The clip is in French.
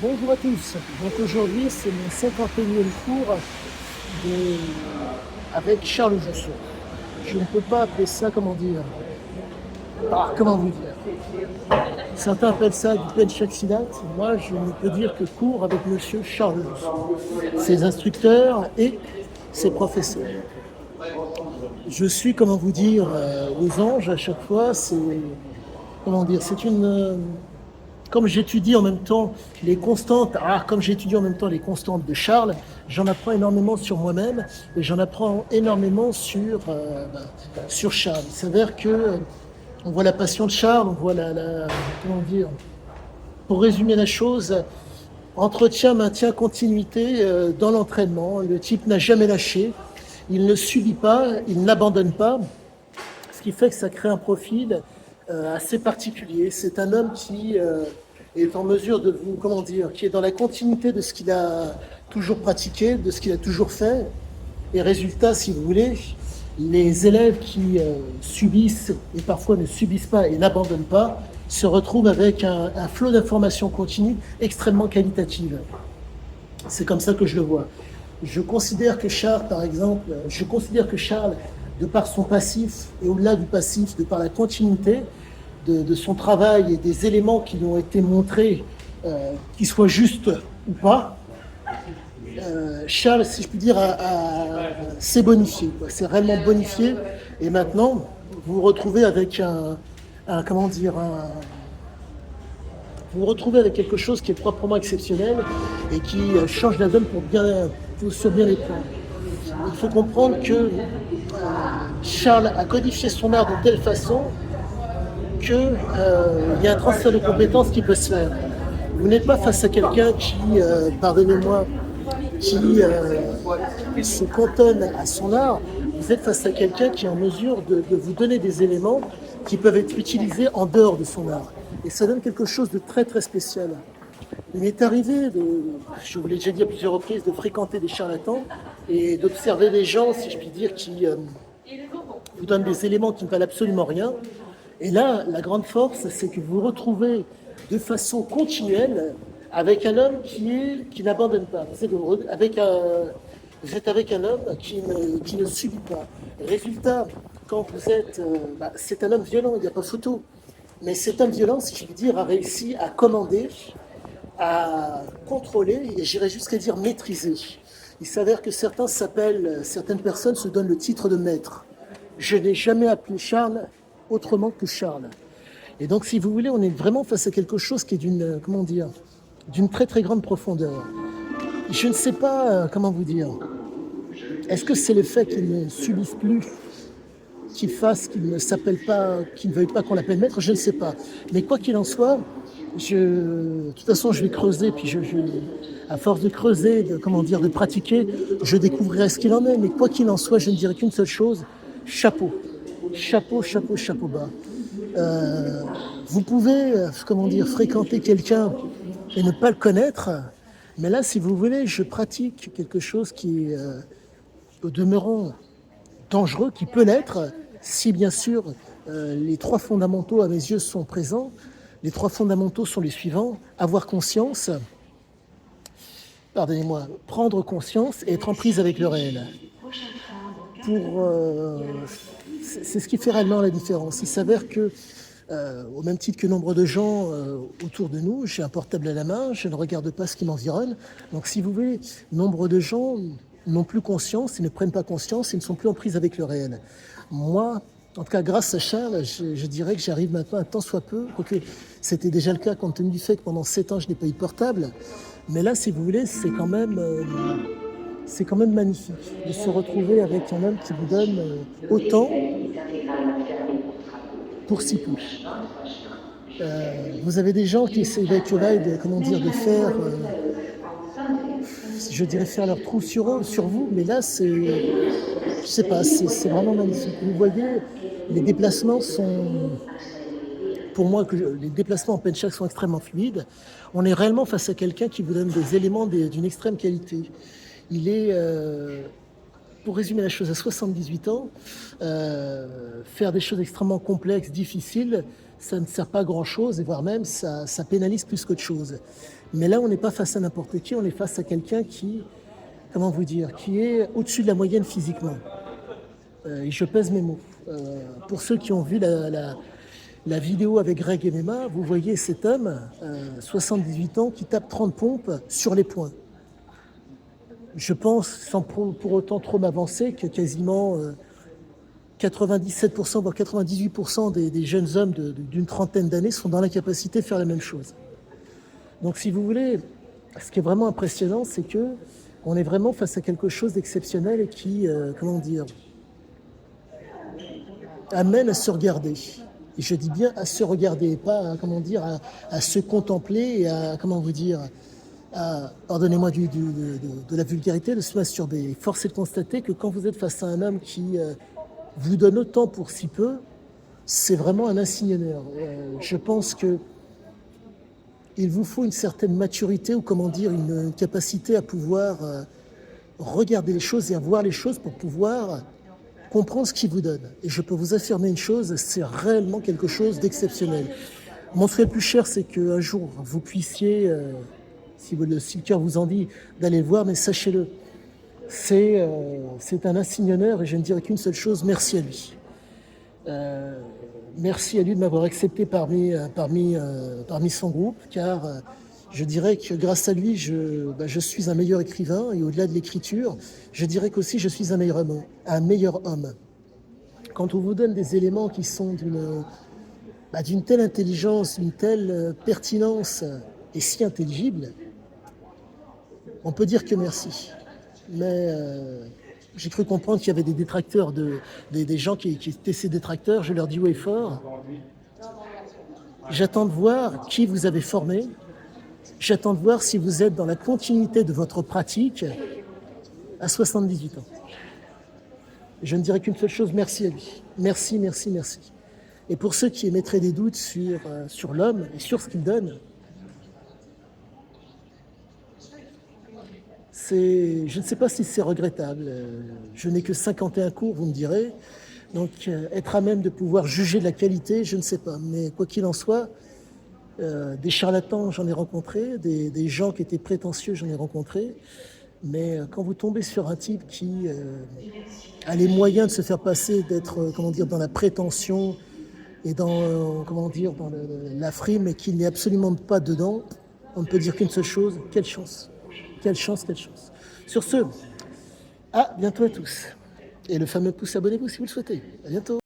Bonjour à tous. Donc aujourd'hui, c'est mon 51e cours de- avec Charles Jousseau. Je ne peux pas appeler ça, comment dire, comment vous dire. Certains appellent ça du penchaxilat. Moi, je ne peux dire que cours avec monsieur Charles Jousseau, ses instructeurs et ses professeurs. Je suis, comment vous dire, aux anges à chaque fois. C'est, comment dire, c'est comme j'étudie en même temps comme j'étudie en même temps les constantes de Charles, j'en apprends énormément sur moi-même et j'en apprends énormément sur Charles. Il s'avère que on voit la passion de Charles, on voit comment dire, pour résumer la chose, entretien, maintien, continuité dans l'entraînement. Le type n'a jamais lâché, il ne subit pas, il n'abandonne pas, ce qui fait que ça crée un profil assez particulier. C'est un homme qui est en mesure de vous, comment dire, qui est dans la continuité de ce qu'il a toujours pratiqué, de ce qu'il a toujours fait. Et résultat, si vous voulez, les élèves qui subissent et parfois ne subissent pas et n'abandonnent pas se retrouvent avec un flot d'informations continues extrêmement qualitative. C'est comme ça que je le vois. Je considère que Charles, par exemple, de par son passif et au-delà du passif, de par la continuité de son travail et des éléments qui lui ont été montrés, qu'ils soient justes ou pas, Charles, si je puis dire, s'est bonifié. C'est réellement bonifié. Et maintenant, vous vous retrouvez avec comment dire, vous vous retrouvez avec quelque chose qui est proprement exceptionnel et qui change la donne sur bien les plans. Il faut comprendre que Charles a codifié son art de telle façon qu'il y a un transfert de compétences qui peut se faire. Vous n'êtes pas face à quelqu'un qui, pardonnez-moi, qui se cantonne à son art. Vous êtes face à quelqu'un qui est en mesure de vous donner des éléments qui peuvent être utilisés en dehors de son art. Et ça donne quelque chose de très très spécial. Il m'est arrivé, je vous l'ai déjà dit à plusieurs reprises, de fréquenter des charlatans et d'observer des gens, si je puis dire, qui vous donnent des éléments qui ne valent absolument rien. Et là, la grande force, c'est que vous vous retrouvez de façon continuelle avec un homme qui n'abandonne pas. Vous êtes avec un homme qui ne subit pas. Résultat, quand vous êtes... c'est un homme violent, il n'y a pas photo. Mais cet homme violent, si je puis dire, a réussi à commander, à contrôler, et j'irais jusqu'à dire maîtriser. Il s'avère que certaines personnes se donnent le titre de maître. Je n'ai jamais appelé Charles autrement que Charles. Et donc, si vous voulez, on est vraiment face à quelque chose qui est d'une très très grande profondeur. Je ne sais pas, comment vous dire, est-ce que c'est le fait qu'il ne subisse plus, qu'il fasse, qu'il ne s'appelle pas, qu'il ne veuille pas qu'on l'appelle maître, je ne sais pas. Mais quoi qu'il en soit, de toute façon, je vais creuser, puis à force de creuser, de pratiquer, je découvrirai ce qu'il en est. Mais quoi qu'il en soit, je ne dirai qu'une seule chose, chapeau. Chapeau, chapeau, chapeau bas. Vous pouvez, fréquenter quelqu'un et ne pas le connaître, mais là, si vous voulez, je pratique quelque chose qui est, au demeurant, dangereux, qui peut l'être, si bien sûr les trois fondamentaux à mes yeux sont présents. Les trois fondamentaux sont les suivants: avoir conscience, pardonnez-moi, prendre conscience et être en prise avec le réel. Pour, c'est ce qui fait réellement la différence. Il s'avère que, au même titre que nombre de gens autour de nous, j'ai un portable à la main, je ne regarde pas ce qui m'environne. Donc, si vous voulez, nombre de gens n'ont plus conscience, ils ne prennent pas conscience, ils ne sont plus en prise avec le réel. Moi, en tout cas, grâce à Charles, je dirais que j'arrive maintenant un tant soit peu, quoique c'était déjà le cas compte tenu du fait que pendant 7 ans, je n'ai pas eu de portable. Mais là, si vous voulez, c'est quand même magnifique de se retrouver avec un homme qui vous donne autant pour si peu. Vous avez des gens qui essaient de faire, je dirais, faire leur trou sur vous, mais là, je sais pas, c'est vraiment magnifique. Vous voyez, les déplacements sont, pour moi, les déplacements en penchak sont extrêmement fluides. On est réellement face à quelqu'un qui vous donne des éléments d'une extrême qualité. Il est, pour résumer la chose, à 78 ans, faire des choses extrêmement complexes, difficiles, ça ne sert pas à grand-chose, et voire même ça pénalise plus qu'autre chose. Mais là, on n'est pas face à n'importe qui, on est face à quelqu'un qui, comment vous dire, qui est au-dessus de la moyenne physiquement. Et je pèse mes mots. Pour ceux qui ont vu la vidéo avec Greg MMA, vous voyez cet homme, 78 ans, qui tape 30 pompes sur les poings. Je pense, sans pour autant trop m'avancer, que quasiment 97%, voire 98% des jeunes hommes d'une trentaine d'années sont dans l'incapacité de faire la même chose. Donc si vous voulez, ce qui est vraiment impressionnant, c'est que on est vraiment face à quelque chose d'exceptionnel et qui, comment dire, amène à se regarder. Et je dis bien à se regarder, et pas à, comment dire, à se contempler et à, comment vous dire, à, pardonnez-moi de la vulgarité, de se masturber. Force est de constater que quand vous êtes face à un homme qui vous donne autant pour si peu, c'est vraiment un insigneur. Je pense que il vous faut une certaine maturité ou comment dire, une capacité à pouvoir regarder les choses et à voir les choses pour pouvoir comprendre ce qu'il vous donne. Et je peux vous affirmer une chose, c'est réellement quelque chose d'exceptionnel. Mon souhait le plus cher, c'est qu'un jour, vous puissiez, si le cœur vous en dit, d'aller le voir, mais sachez-le, c'est un insigne honneur et je ne dirais qu'une seule chose, merci à lui. Merci à lui de m'avoir accepté parmi son groupe, car je dirais que grâce à lui, je suis un meilleur écrivain et au-delà de l'écriture, je dirais qu'aussi je suis un meilleur homme. Quand on vous donne des éléments qui sont d'une telle intelligence, d'une telle pertinence et si intelligible, on peut dire que merci. Mais j'ai cru comprendre qu'il y avait des détracteurs, des gens qui étaient ces détracteurs. Je leur dis haut et fort, j'attends de voir qui vous avez formé. J'attends de voir si vous êtes dans la continuité de votre pratique à 78 ans. Je ne dirais qu'une seule chose, merci à lui. Merci, merci, merci. Et pour ceux qui émettraient des doutes sur l'homme et sur ce qu'il donne, je ne sais pas si c'est regrettable. Je n'ai que 51 cours, vous me direz. Donc, être à même de pouvoir juger de la qualité, je ne sais pas. Mais quoi qu'il en soit, des charlatans, j'en ai rencontré. Des gens qui étaient prétentieux, j'en ai rencontré. Mais quand vous tombez sur un type qui a les moyens de se faire passer, d'être, comment dire, dans la prétention et dans, comment dire, dans la frime et qu'il n'est absolument pas dedans, on ne peut dire qu'une seule chose, quelle chance. Quelle chance, quelle chance. Sur ce, à bientôt à tous. Et le fameux pouce, abonnez-vous si vous le souhaitez. À bientôt.